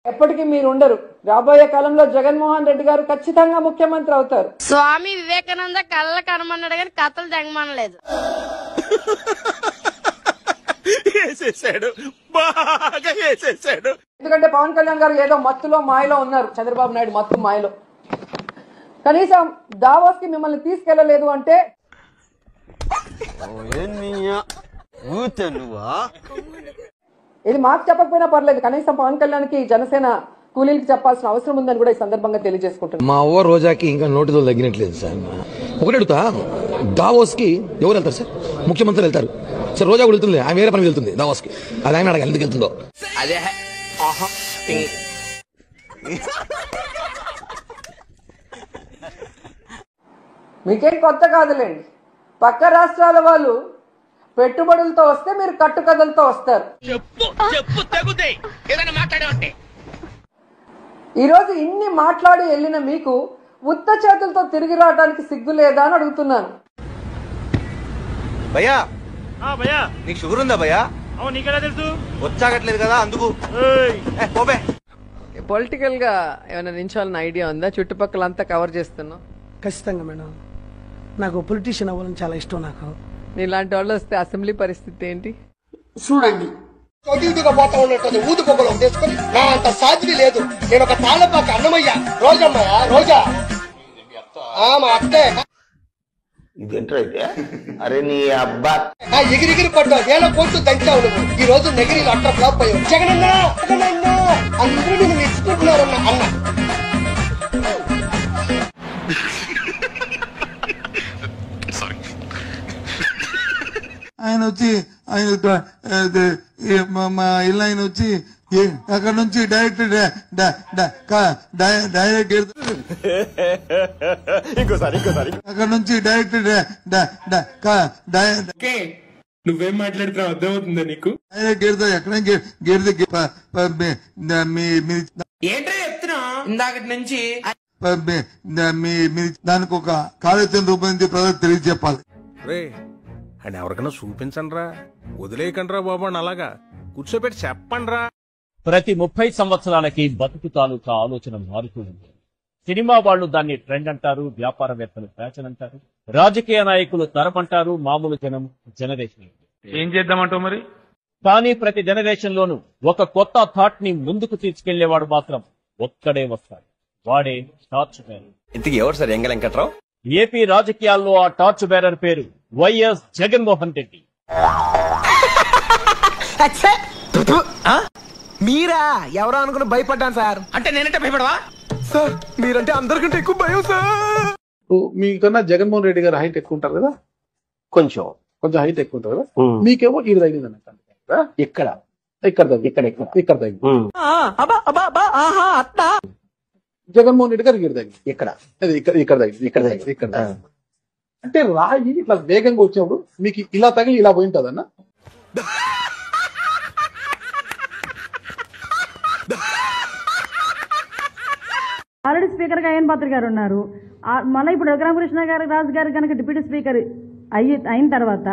ఎప్పటికీ మీరు ఉండరు. రాబోయే కాలంలో జగన్మోహన్ రెడ్డి గారు ఖచ్చితంగా ముఖ్యమంత్రి అవుతారు. స్వామి వివేకానంద కళ్ళ కనమన్నాడు కానీ కథలు తెగమనలేదు. ఎందుకంటే పవన్ కళ్యాణ్ గారు ఏదో మత్తులో మాయలో ఉన్నారు. చంద్రబాబు నాయుడు మత్తు మాయలో. కనీసం దావోస్ కి మిమ్మల్ని తీసుకెళ్లలేదు అంటే ఇది మాకు చెప్పకపోయినా పర్లేదు, కనీసం పవన్ కళ్యాణ్ కి జనసేన కూలీలకి చెప్పాల్సిన అవసరం ఉందని కూడా ఈ సందర్భంగా తెలియజేసుకుంటున్నాను. మా ఓ రోజాకి ఇంకా నోటితో తగ్గినట్లేదు సార్. ఒకటి అడుగుతా, దావోస్ కి ఎవరు వెళ్తారు సార్? ముఖ్యమంత్రి వెళ్తారు సార్. రోజా కూడా వెళ్తుంది, ఆమె వేరే పని వెళ్తుంది దావోస్ కి. అది ఆయన అడగాలి ఎందుకు వెళ్తుందో. అదే మీకేం కొత్త కాదులేండి. పక్క రాష్ట్రాల వాళ్ళు పెట్టుబడులతో వస్తే మీరు కట్టుకథలతో వస్తారు. ఈరోజు ఇన్ని మాట్లాడి వెళ్ళిన మీకు ఉత్త చేతులతో తిరిగి రావడానికి సిగ్గు లేదా అని అడుగుతున్నాను. భయ్యా నీకు షుగర్ ఉందా భయ్యా? నీకెలా తెలుసు? వచ్చాగట్లేదు కదా అందుకు. పొలిటికల్ గా ఏమైనా నించాలని ఐడియా ఉందా? చుట్టుపక్కల అంతా కవర్ చేస్తున్నాం. ఖచ్చితంగా మేడం, నాకు పొలిటీషియన్ అవ్వాలని చాలా ఇష్టం. నాకు నీలాంటి వాళ్ళు వస్తే అసెంబ్లీ పరిస్థితి ఏంటి చూడండి. పోతా ఉన్నట్టు ఊదు పొగలు తీసుకుని నా అంత సాధ్వి లేదు. నేను ఒక తాళపాక అన్నమయ్య రోజమ్మయ్య రోజా మా అత్తే ఇదేంటైతే అరే నీ అబ్బా ఎగిరిగిరి పడ్డా వేల కోట్లు దంచావు నువ్వు. ఈ రోజు నెగిరి అట్ట ఫ్లాప్ అయ్యావు. జగనన్న అందరూ నేను మెచ్చుకుంటున్నారన్న అన్న. ఆయన వచ్చి మా ఇల్లు ఆయన వచ్చి అక్కడ నుంచి డైరెక్ట్ అక్కడ నుంచి డైరెక్ట్ నువ్వేం మాట్లాడుతున్నావు అర్థమవుతుందా నీకు? డైరెక్ట్ ఎక్కడ ఏంటో చెప్తున్నా ఇందాకటి నుంచి దానికి ఒక కార్యాచరణ రూపొందించి ప్రజలకు తెలియజెప్పాలి. అని ఎవరికైనా చూపించండి రా, వదిలేయకండి రా బాబు అని అలాగా కూర్చోబెట్టి చెప్పండి రా. ప్రతి 30 సంవత్సరాలకి బతుకు తాలూకా ఆలోచన మారుతూ ఉంది. సినిమా వాళ్ళు దాన్ని ట్రెండ్ అంటారు, వ్యాపారవేత్తలు ఫ్యాషన్ అంటారు, రాజకీయ నాయకులు తరం అంటారు, మామూలు జనం జనరేషన్. ఏం చేద్దామంటావు మరి? కానీ ప్రతి జనరేషన్ లోనూ ఒక కొత్త థాట్ ని ముందుకు తీసుకెళ్లేవాడు మాత్రం ఒక్కడే వస్తాడు. వాడే టార్చ్ బేరర్. ఇంతకీ ఎవరు సార్ ఎంగ వెంకట్రావు? ఏపీ రాజకీయాల్లో ఆ టార్చ్ బేరర్ పేరు వైఎస్ జగన్మోహన్ రెడ్డి. మీరా? ఎవరో అనుకుని భయపడ్డాను సార్. అంటే నేనంటే భయపడవా సార్? మీరంటే అందరికంటే ఎక్కువ భయం సార్. మీకన్నా జగన్మోహన్ రెడ్డి గారు హైట్ ఎక్కువ ఉంటారు కదా, కొంచెం హైట్ ఎక్కువ ఉంటారు కదా. మీకేమో ఇది తగిలింది అన్నట్టు. ఇక్కడ తగ్గింది. జగన్మోహన్ రెడ్డి గారికి తగ్గింది. ఇక్కడ తగ్గింది. అంటే రాయి ఇట్లా వేగంగా వచ్చినప్పుడు మీకు ఇలా తగిలి ఇలా పోయింటదన్న. ఆల్రెడీ స్పీకర్ గా అయ్యన్ పాత్ర గారు ఉన్నారు. మళ్ళీ ఇప్పుడు రఘురామకృష్ణ గారు రాజు గారు కనుక డిప్యూటీ స్పీకర్ అయిన తర్వాత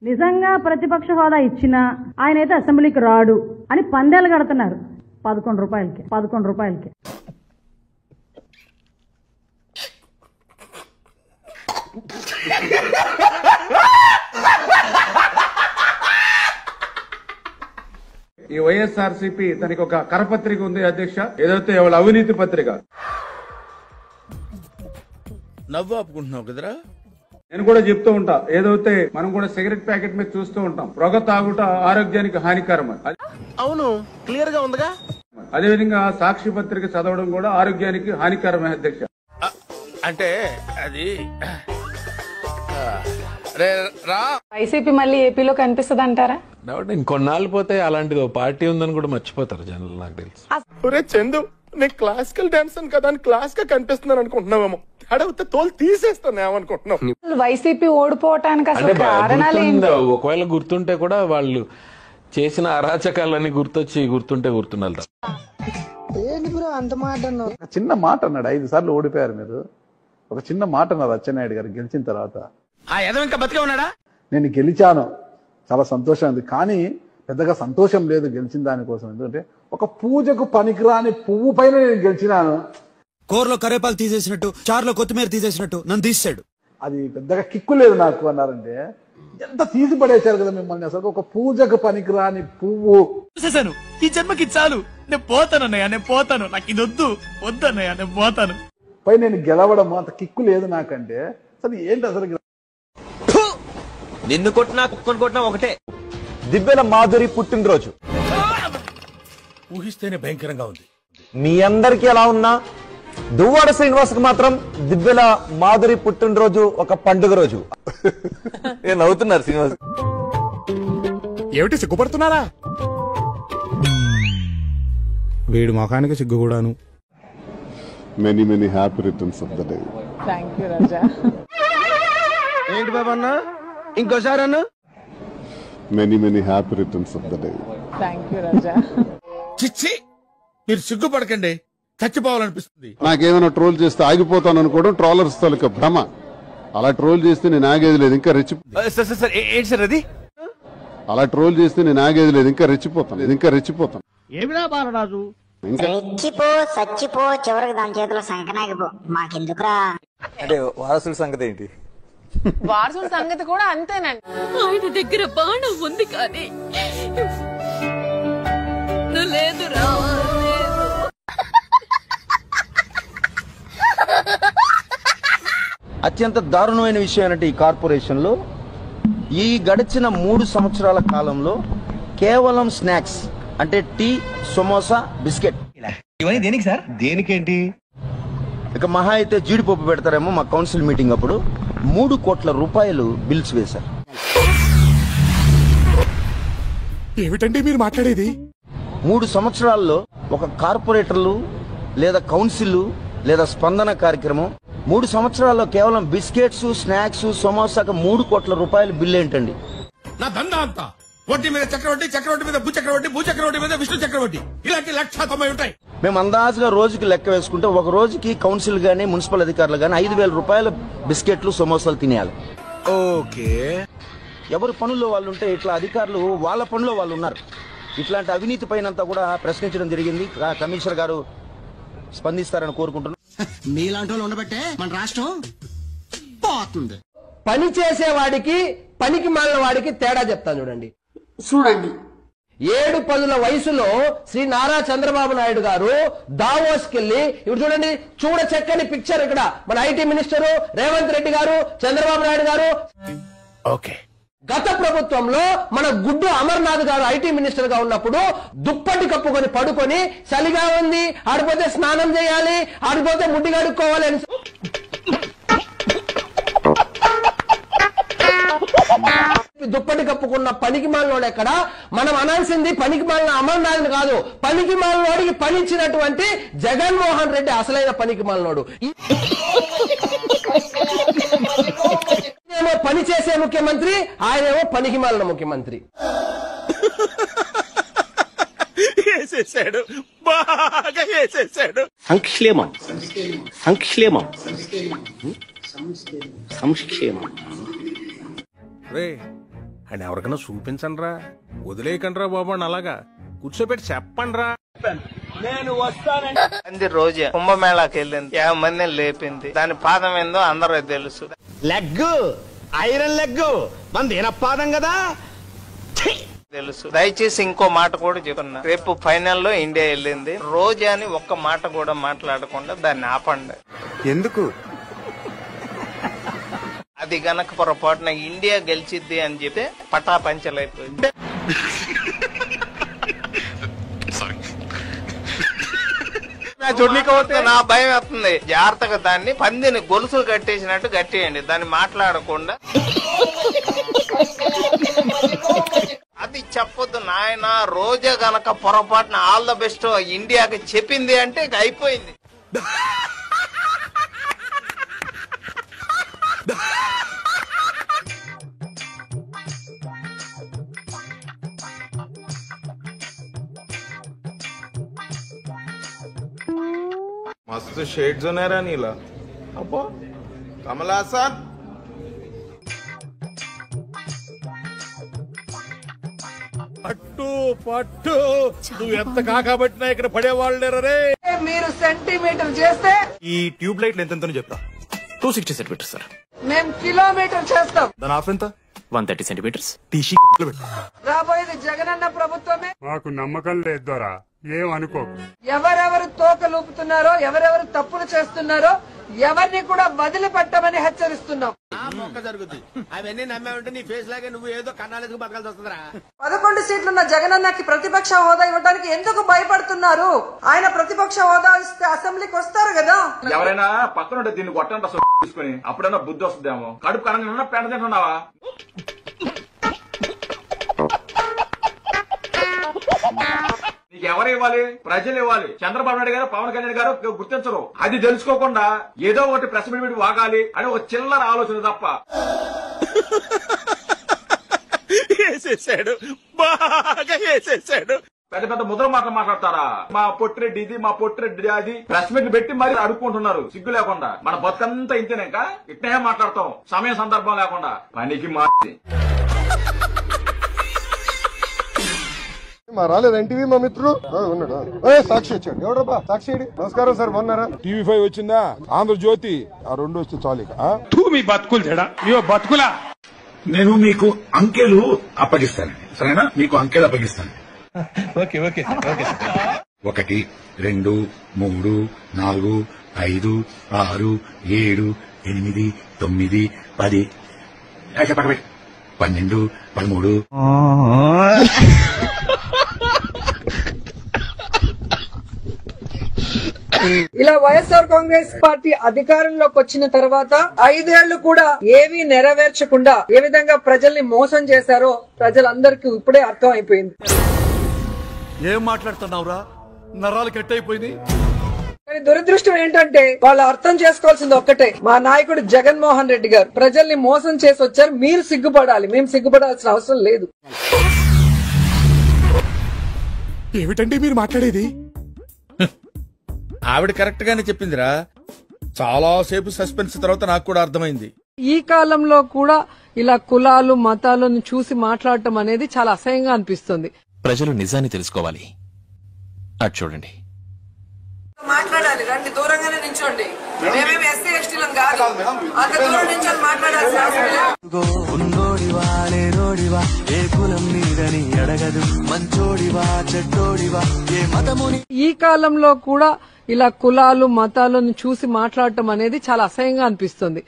నిజంగా ప్రతిపక్ష హోదా ఇచ్చినా ఆయన అయితే అసెంబ్లీకి రాడు అని పందేలు కడుతున్నారు 11 రూపాయలకి. ఈ వైఎస్ఆర్సీపీ తనకి ఒక కరపత్రిక ఉంది అధ్యక్ష, ఏదైతే వాళ్ళ అవినీతి పత్రిక. నవ్వు ఆపుకుంటున్నావు కదరా? నేను కూడా చెప్తూ ఉంటా, ఏదైతే మనం కూడా సిగరెట్ ప్యాకెట్ మీద చూస్తూ ఉంటాం, పొగ తాగుట ఆరోగ్యానికి హానికరం అని. అవును, క్లియర్ గా ఉందిగా. అదేవిధంగా సాక్షి పత్రిక చదవడం కూడా ఆరోగ్యానికి హానికరమే అధ్యక్ష. అంటే అది వైసీపీ మళ్ళీ ఏపీలో కనిపిస్తుంది అంటారా? ఇంకొన్నాళ్ళు పోతే అలాంటిది పార్టీ ఉందని కూడా మర్చిపోతారు జనాలు, నాకు తెలుసు. ఒరే చందు, నేను క్లాసికల్ డాన్సర్ కదా అని క్లాస్ గా కనిపిస్తున్నాను అనుకుంటున్నావేమో. అడిగితే తోలు తీసేస్తాను ఏమనుకుంటున్నావు? వైసీపీ ఓడిపోవటానికి అసలు కారణాలు ఏంటి? ఒకవేళ గుర్తుంటే కూడా వాళ్ళు చేసిన అరాచకాలన్నీ గుర్తుంటే గుర్తున్నారు. చిన్న మాట అన్నాడు, 5 సార్లు ఓడిపోయారు మీరు. ఒక చిన్న మాట అన్నారు అచ్చెన్నాయుడు గారు గెలిచిన తర్వాత. ఇంకా బతికే ఉన్నాడా? నేను గెలిచాను, చాలా సంతోషం ఉంది, కానీ పెద్దగా సంతోషం లేదు గెలిచిన దానికోసం. ఎందుకంటే ఒక పూజకు పనికిరాని పువ్వు పైన నేను గెలిచినాను. కూరలో కరేపాకు తీసేసినట్టు, చారులో కొత్తిమీర తీసేసినట్టు నన్ను తీసాడు. అది పెద్దగా కిక్కు లేదు నాకు అన్నారంటే ఎంత తీసి పడేశారు కదా మిమ్మల్ని. అసలు ఒక పూజకు పనికిరాని పువ్వు. చూసేసాను, ఈ జన్మకి చాలు, నేను పోతాను అన్నయ్య, నేను పోతాను, నాకు ఇది వద్దు వద్దన్నయ్య, నేను పోతాను. పై నేను గెలవడం అంత కిక్కు లేదు నాకంటే. అసలు ఏంటి అసలు నిన్ను కొట్టినా కుక్కను కొట్టినా ఒకటే. దివ్యల మాధురి పుట్టినరోజు ఊహిస్తేనే భయంకరంగా ఉంది. మీ అందరికి ఎలా ఉన్నా దువ్వాడ శ్రీనివాస్ కు మాత్రం దివ్యల మాధురి పుట్టినరోజు ఒక పండుగ రోజు. నవ్వుతున్నారు శ్రీనివాస్. ఏమిటి సిగ్గుపడుతున్నారా? వీడు మొఖానికి సిగ్గు కూడాను. Many many happy returns of the day. Thank you Raja. ఏంటి బాబా అన్న, ఇంకోసారి అన్న. Many many happy returns of the day. Thank you Raja. చిచ్చి, మీరు సిగ్గుపడకండి, చచ్చిపోవాలనిపిస్తుంది. నాకేమైనా ట్రోల్ చేస్తే ఆగిపోతాను అనుకోవడం ట్రోలర్స్ తాలూకా భ్రమ. అలా ట్రోల్ చేస్తే నేను ఆగేది లేదు, ఇంకా ఏంటి సార్ అది? అలా ట్రోల్ చేస్తే నేను ఆగేది లేదు, ఇంకా రెచ్చిపోతాను. ఏమిరా బాలరాజు, రెచ్చిపో సచ్చిపో, చివరికి దాని చేతిలో సంకనాగిపో, మాకెందుకురా. అంటే వారసుల సంగతి ఏంటి? వారసుల సంగతి కూడా అంతేనండి. ఆయన దగ్గర బాణం ఉంది కానీ లేదురా. అత్యంత దారుణమైన విషయం ఏంటంటే ఈ కార్పొరేషన్ లో ఈ గడిచిన 3 సంవత్సరాల కాలంలో కేవలం స్నాక్స్ అంటే టీ, సమోసా, బిస్కెట్. ఇవన్నీ దేనికి సార్? దేనికేంటి? ఇక మహా అయితే జీడిపప్పు పెడతారేమో. మా కౌన్సిల్ మీటింగ్ అప్పుడు 3 కోట్ల రూపాయలు బిల్స్ వేశారు. ఏమిటండి మీరు మాట్లాడేది? 3 సంవత్సరాల్లో ఒక కార్పొరేటర్లు లేదా కౌన్సిల్ లేదా స్పందన కార్యక్రమం 3 సంవత్సరాల్లో కేవలం బిస్కెట్స్, స్నాక్స్, సమోసాకు 3 కోట్ల రూపాయలు బిల్లు ఏంటండి? నా దందా అంతా వడ్డీ మీద చక్రవడ్డీ, చక్రవడ్డీ మీద భూచక్రవడ్డీ, భూచక్రవడ్డీ మీద విష్ణు చక్రవడ్డీ, ఇలాంటి 190 ఉంటాయి. మేము అందాజుగా రోజుకి లెక్క వేసుకుంటే ఒక రోజుకి కౌన్సిల్ గానీ మున్సిపల్ అధికారులు గానీ 5,000 రూపాయల బిస్కెట్లు, సమోసాలు తినేయాలి. ఓకే, ఎవరు పనుల్లో వాళ్ళు ఉంటే ఇట్లా అధికారులు వాళ్ళ పనుల్లో వాళ్ళు ఉన్నారు. ఇట్లాంటి అవినీతి పైనంతా కూడా ప్రశ్నించడం జరిగింది. కమిషనర్ గారు స్పందిస్తారని కోరుకుంటున్నాం. మీలాంటి వాళ్ళు ఉండబట్టే మన రాష్ట్రం పోతుంది. పని చేసేవాడికి పనికి మాలిన వాడికి తేడా చెప్తాను చూడండి. 7-10 వయసులో శ్రీ నారా చంద్రబాబు నాయుడు గారు దావోస్ కెళ్ళి, ఇప్పుడు చూడండి, చూడ చక్కని పిక్చర్ ఇక్కడ మన ఐటీ మినిస్టర్ రేవంత్ రెడ్డి గారు, చంద్రబాబు నాయుడు గారు. ఓకే, గత ప్రభుత్వంలో మన గుడ్డు అమర్నాథ్ గారు ఐటీ మినిస్టర్ గా ఉన్నప్పుడు దుప్పటి కప్పుకొని పడుకొని చలిగా ఉంది, ఆడిపోతే స్నానం చేయాలి, ఆడిపోతే ముడ్డి కడుక్కోవాలి అని దుప్పటి కప్పుకున్న పనికి మాలినోడు ఎక్కడ? మనం అనాల్సింది పనికి మాలిన అమర్నాథ్ కాదు, పనికి మాలినోడికి పని ఇచ్చినటువంటి జగన్మోహన్ రెడ్డి అసలైన పనికి మాలినోడు. ఏమో పని చేసే ముఖ్యమంత్రి, ఆయనేమో పనికి మాలిన ముఖ్యమంత్రి. వేసేసాడు, బాగా వేసేసాడు. సంక్షేమం సంక్షేమం సంక్షేమం. రే, అని ఎవరికైనా చూపించండి రా, వదిలేయకండి రా బాబు అని అలాగా కూర్చోబెట్టి చెప్పండి రా. నేను వస్తానండి. రోజే కుంభమేళాకి వెళ్ళింది, 50 మందిని లేపింది. దాని పాదం ఏందో అందరూ తెలుసు. లెగ్, ఐరన్ లెగ్, మంది పాదం కదా తెలుసు. దయచేసి ఇంకో మాట కూడా చెప్తున్నా, రేపు ఫైనల్లో ఇండియా వెళ్ళింది. రోజా అని ఒక్క మాట కూడా మాట్లాడకుండా దాన్ని ఆపండి. ఎందుకు? అది గనక పొరపాటున ఇండియా గెలిచిద్ది అని చెప్తే పటాపంచలైపోయింది. నా భయం వస్తుంది. జాగ్రత్తగా దాన్ని పందిని గొలుసులు కట్టేసినట్టు కట్టేయండి, దాన్ని మాట్లాడకుండా. అది చెప్పొద్దు నాయన. రోజా గనక పొరపాటున ఆల్ ద బెస్ట్ ఇండియాకి చెప్పింది అంటే ఇక అయిపోయింది. मस्त शेड्स नाही रा नीला. अप्पा कमला हासन अट्टू పట్టు నువ్వు ఎంత కాకబట్టినా ఇక్కడ పడేవాళ్ళు రే. మీరు సెంటీమీటర్ చేస్తే ఈ ట్యూబ్ లైట్లు ఎంతెంతనో చెప్తా. 260 సెంటీమీటర్స్ సార్. మేము కిలోమీటర్ చేస్తాం. దాని ఆఫ్ ఎంత? 130 సెంటీమీటర్స్. తీసి రాబోయేది జగనన్న ప్రభుత్వమే. మాకు నమ్మకం లేదు దొరా, ఏమనుకోకు. ఎవరెవరు తోకలూపుతున్నారో, ఎవరెవరు తప్పులు చేస్తున్నారో ఎవరిని కూడా వదిలిపెట్టమని హెచ్చరిస్తున్నాం. అవన్నీ నమ్మే ఉంటే నీ ఫేస్ లాగే నువ్వు ఏదో కన్నాలకు బతకాల్సి వస్తుందిరా. 11 సీట్లున్న జగనన్నకి ప్రతిపక్ష హోదా ఇవ్వడానికి ఎందుకు భయపడుతున్నారు? ఆయన ప్రతిపక్ష హోదా ఇస్తే అసెంబ్లీకి వస్తారు కదా. ఎవరైనా పక్కన దీన్ని కొట్టండి తీసుకుని అప్పుడైనా బుద్ధి వస్తుందేమో. కడుపు కరంగా పెండ తింటున్నావా? నీకు ఎవరు ఇవ్వాలి? ప్రజలు ఇవ్వాలి. చంద్రబాబు నాయుడు గారు, పవన్ కళ్యాణ్ గారు గుర్తించరు. అది తెలుసుకోకుండా ఏదో ఒకటి ప్రెస్ మీట్ పెట్టి వాగాలి అని ఒక చిల్లర ఆలోచన తప్ప. వేసేసాడు, బాగా వేసేసాడు. పెద్ద పెద్ద ముద్ర మాటలు మాట్లాడతారా? మా పొట్టిరెడ్డి ఇది, మా పొట్టిరెడ్డి అది. ప్రెస్ మీట్ పెట్టి మరి అడుక్కుంటున్నారు సిగ్గు లేకుండా. మన బతుకంతా ఇంతేనేక ఇట్నే మాట్లాడతాం సమయం సందర్భం లేకుండా. పనికి మార్చి రాలేదు ఎన్టీవీ మా మిత్రుడు ఉన్నాడు. సాక్షి వచ్చాడు. ఎవడబ్బా సాక్షి? నమస్కారం సార్, బాగున్నారా? టీవీ 5 వచ్చిందా, ఆంధ్రజ్యోతి ఆ 2 వస్తే చాలు. మీ బతుకులు తేడా, మీ బతుకులా. నేను మీకు అంకెలు అప్పగిస్తాను, సరేనా? మీకు అంకెలు అప్పగిస్తాను. Okay okay okay. 1 2 3 4 5 6 7 8 9 10 12 13. ఇలా వైఎస్ఆర్ కాంగ్రెస్ పార్టీ అధికారంలోకి వచ్చిన తర్వాత 5 ఏళ్లు కూడా ఏవీ నెరవేర్చకుండా ఏ విధంగా ప్రజల్ని మోసం చేశారో ప్రజలందరికీ ఇప్పుడే అర్థం అయిపోయింది. ఏం మాట్లాడుతున్నావురా? నరాలు కట్ అయిపోయింది. కానీ దురదృష్టం ఏంటంటే వాళ్ళు అర్థం చేసుకోవాల్సింది ఒక్కటే, మా నాయకుడు జగన్మోహన్ రెడ్డి గారు ప్రజల్ని మోసం చేసి వచ్చారు. మీరు సిగ్గుపడాలి, మేము సిగ్గుపడాల్సిన అవసరం లేదు. ఏమిటండి మీరు మాట్లాడేది? ఆవిడ కరెక్ట్ గానే చెప్పిందిరా. చాలా సేపు సస్పెన్స్ తర్వాత నాకు కూడా అర్థమైంది. ఈ కాలంలో కూడా ఇలా కులాలు మతాలను చూసి మాట్లాడటం అనేది చాలా అసహ్యంగా అనిపిస్తుంది. ప్రజలు నిజాన్ని తెలుసుకోవాలి. అటు చూడండి. మాట్లాడాలి, రండి, దూరంగానే నించోండి. మేమేమి ఎస్సీ ఎస్టీలం కాదు, అంత దూరం నుంచి మాట్లాడాల్సిన అవసరం లేదు. ఈ కాలంలో కూడా ఇలా కులాలు మతాలను చూసి మాట్లాడటం అనేది చాలా అసహ్యంగా అనిపిస్తుంది.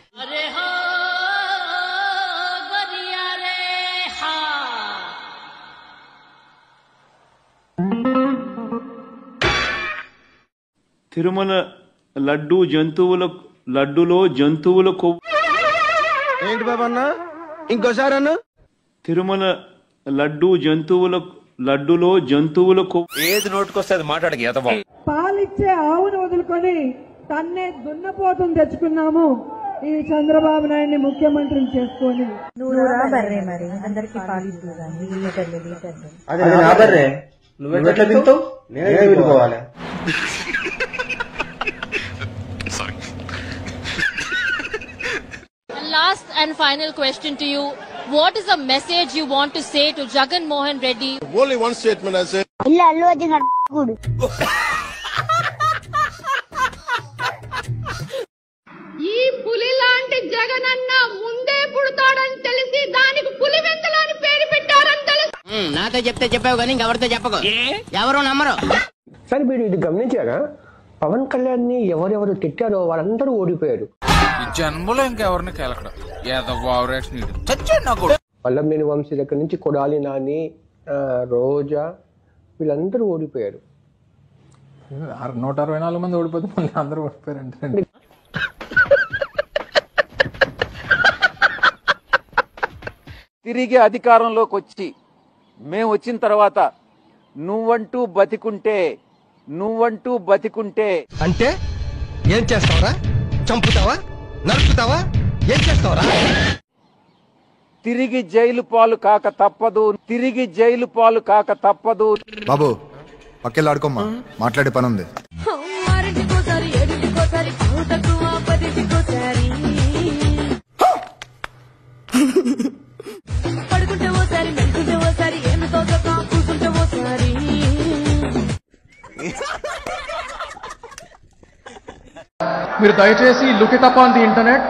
తిరుమల లడ్డు లడ్డులో జంతువుల కొవ్వు. ఏంటి బాబన్నా? ఇంకోసారి అన్న. తిరుమల లడ్డులో జంతువుల కొవ్వు. ఏది నోటుకొస్తే అది మాట్లాడక పాలిచ్చే ఆవును వదులుకొని తన్నే దున్నపోతుని తెచ్చుకున్నాము. ఈ చంద్రబాబు నాయుడిని ముఖ్యమంత్రిని చేసుకొని నువ్వెట్లా తింటావు? నేనే విడుకోవాలి. Last and final question to you. What is the message you want to say to Jagan Mohan Reddy? Only one statement I say. illa allu arjun kudu. ఈ పులి లాంటి జగనన్న ముందే పుడతాడని తెలిసి దానికి పులివెందులు అని పేరు పెట్టారని తెలుసు. నాతో చెప్తే చెప్పావు కానీ ఇంకెవరితో చెప్పకు, ఎవరు నమ్మరు. సరే మీరు ఇది గమనించారా? పవన్ కళ్యాణ్ ని ఎవరెవరు తిట్టారో వాళ్ళందరూ ఓడిపోయారు. ఈ జన్మలో ఇంకెవరిని కేలకడం వల్లభనేని వంశీ దగ్గర నుంచి కొడాలి నాని, రోజా వీళ్ళందరూ ఓడిపోయారు. 164 మంది ఓడిపోతే మళ్ళీ అందరూ ఓడిపోయారు అంటే తిరిగి అధికారంలోకి వచ్చి మేము వచ్చిన తర్వాత నువ్వంటూ బతికుంటే అంటే ఏం చేస్తావరా? చంపుతావా? నరుకుతావా? ఏం చేస్తావరా? తిరిగి జైలు పాలు కాక తప్పదు. బాబు పక్కెళ్ళాడుకోమ్మా, మాట్లాడే పని ఉంది. పడుకుంటే ఓసారి మెలుకుంటే ఓసారి ఏమి తోచక కూర్చుంటే ఓసారి మీరు దయచేసి look it up on the internet.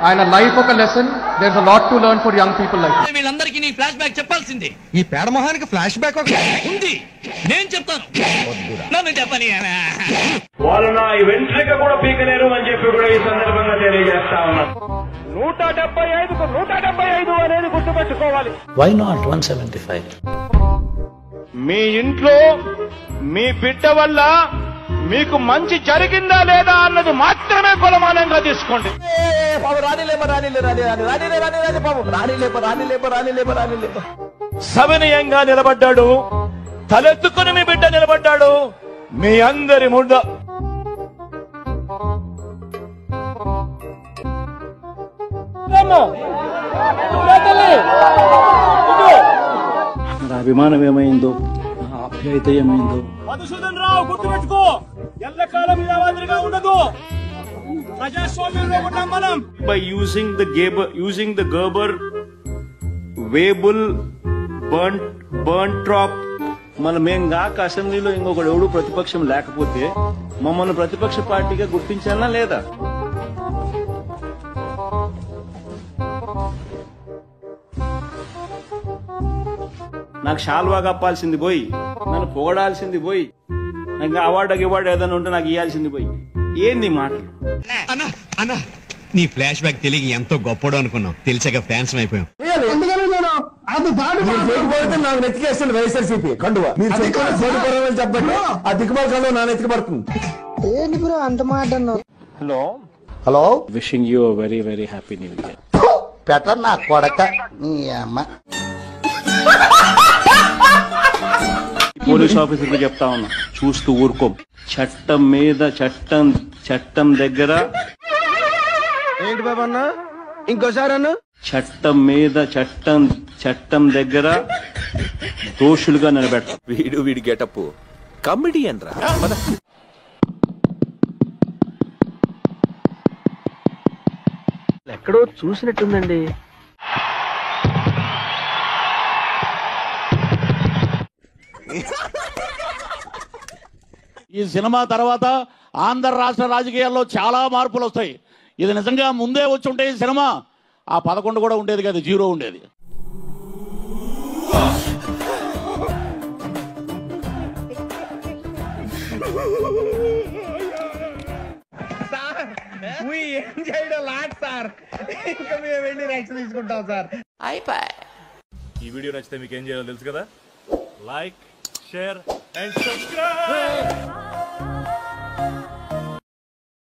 ఆయన లైఫ్ ఒక lesson. There is a lot to learn for young people like. వీళ్ళందరికీ నీ ఫ్లాష్ బ్యాక్ చెప్పాల్సిందే. ఈ పేడమొహానికి ఫ్లాష్ బ్యాక్ ఉంది, నేను చెప్తాను. నన్ను చెప్పని వాళ్ళు నా వెంట్రిక కూడా పీకలేరు అని చెప్పి కూడా ఈ సందర్భంగా తెలియజేస్తా ఉన్నాను. 175కు 175 అనేది గుర్తుపెట్టుకోవాలి. Why not 175? మీ ఇంట్లో మీ బిడ్డ వల్ల మీకు మంచి జరిగిందా లేదా అన్నది మాత్రమే కొలమానంగా తీసుకోండి. సవినయంగా నిలబడ్డాడు, తలెత్తుకుని మీ బిడ్డ నిలబడ్డాడు. మీ అందరి ముద్ద నా అభిమానం ఏమైందో, నా ఆప్యాయత ఏమైందో. మధుసూదన్ రావు గుర్తుపెట్టుకో, ఎల్లకాలం ఇలా మాదిరిగా ఉండదు. ప్రజాస్వామ్యంలో ఉన్నాం మనం. By using the Gerber viable burn trap. మేం కాక అసెంబ్లీలో ఇంకొకడు ఎవడు ప్రతిపక్షం లేకపోతే మమ్మల్ని ప్రతిపక్ష పార్టీగా గుర్తించాలా లేదా? నాకు షాల్వా కప్పాల్సింది పోయి, నన్ను పొగడాల్సింది పోయి, ఇంకా అవార్డు ఏదైనా ఉంటే నాకు ఇవ్వాల్సింది పోయి. ఏంది మాటలు? అన్నా నీ ఫ్లాష్ బ్యాక్ తెలియ ఎంతో గొప్పడు అనుకున్నాం, తెలిసాక ఫ్యాన్స్ అయిపోయాం. నాకు నెత్తికేస్తుంది వైఎస్ఆర్సీపీ కండువా. మీరు చెప్పండి, ఆ దిక్కుమాల కండువ నా నెత్తికి పడుతుంది. ఏంటి బ్రో అంత మాట అన్నావు? Hello, wishing you very very happy new year. పెట్ట నా కొడక నీ అమ్మ. పోలీస్ ఆఫీసర్కి చెప్తా ఉన్నా, చూస్తూ ఊరుకోం. చట్టం మీద చట్టం దగ్గర ఏంటి బాబా అన్న ఇంకోసారి అన్న? చట్టం మీద చట్టం దగ్గర దోషులుగా నిలబెడతాం. వీడి గెటప్ కమెడియన్ రా. ఎక్కడో చూసినట్టుందండి. ఈ సినిమా తర్వాత ఆంధ్ర రాష్ట్ర రాజకీయాల్లో చాలా మార్పులు వస్తాయి. ఇది నిజంగా ముందే వచ్చి ఉంటే ఈ సినిమా ఆ 11 కూడా ఉండేది కాదు, 0 ఉండేది. ఈ వీడియో నచ్చితే మీకు ఏం చేయాలో తెలుసు కదా. Like, share and subscribe.